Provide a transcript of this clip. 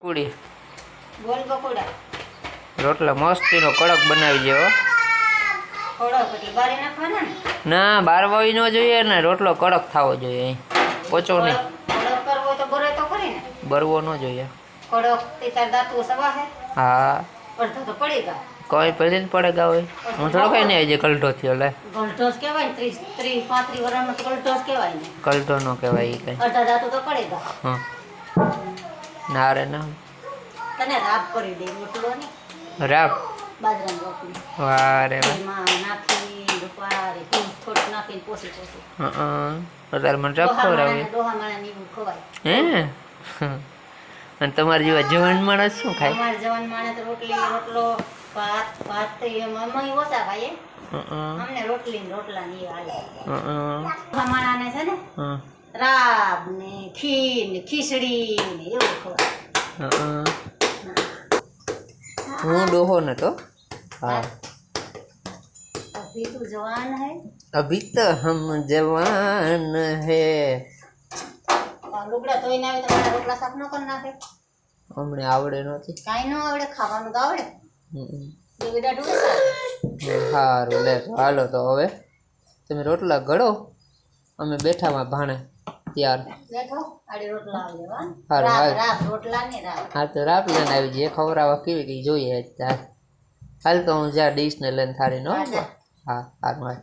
પૂડી goal pakoda રોટલા મસ્તીનો કડક બનાવી દેવો. કડક એટલે બારે નાખવાના ને? ના બારવાવી ન જોઈએ ને, રોટલો કડક થવો જોઈએ. પોચો નહીં, કડક કરવો તો બરે તો કરી ને, બરવો ન જોઈએ. કડક તે તાર દાંતું સવા હે હા અડધો તો પડી ગયા. કોઈ પહેલી પડેગા હોય. હું થોડો કઈ નહીં આજે કલટો થયો. લે ગલઢોસ કહેવાય ને, 30-35 વર્ષમાં તો ગલઢોસ કહેવાય ને. કલટો ન કહેવાય ઈ કઈ. અડધા દાંતું તો પડી ગયા. હા ના રે ના તને રાબ કરી દે રોટલો ને, રાપ. બાજરાની રોટલી વાહ રે વાહ. એમાં નાખી રૂપારે થોડુંક નાખીને પોસી અત્યારે મને રાપ ખવડાવે. ડોહા માણા એવું ખવાય. હે અને તમારા જેવા જવાન માણસ શું ખાય? અમારે જવાન માણે તો રોટલી રોટલો ભાત ભાત તો એમાં ઓછા ખાઈએ. અમને રોટલી ને રોટલા ને એ હાલે. ડોહા માણાને છે ને રાબ ને ખીર ને ખીચડી ને એવું ખવાય. હું ડોહો નતો. હા અભી તું જવાન હે, અભી તો હમ જવાન હે. લુગડા ધોઈને આવે તો મારા રોટલા સાફ ન કરી નાખે? હમણે આવડે નથી. કાંઈ ન આવડે, ખાવાનું તો આવડે. બેગડા ઢોળે સારું લે હાલો તો હવે તમે રોટલા ઘડો, અમે બેઠામાં ભાણે ત્યાર. બેઠો આડી રોટલા આવે. હારું, હાલ. રાબ રોટલા ને રાબ. હા તો રાપ લઈને આવી જઈએ, ખવડાવવા કેવી કઈ જોઈએ. હાલ તો હું જ્યાં ડીશ ને લઈને થાળી નો. હા હારું હાલ.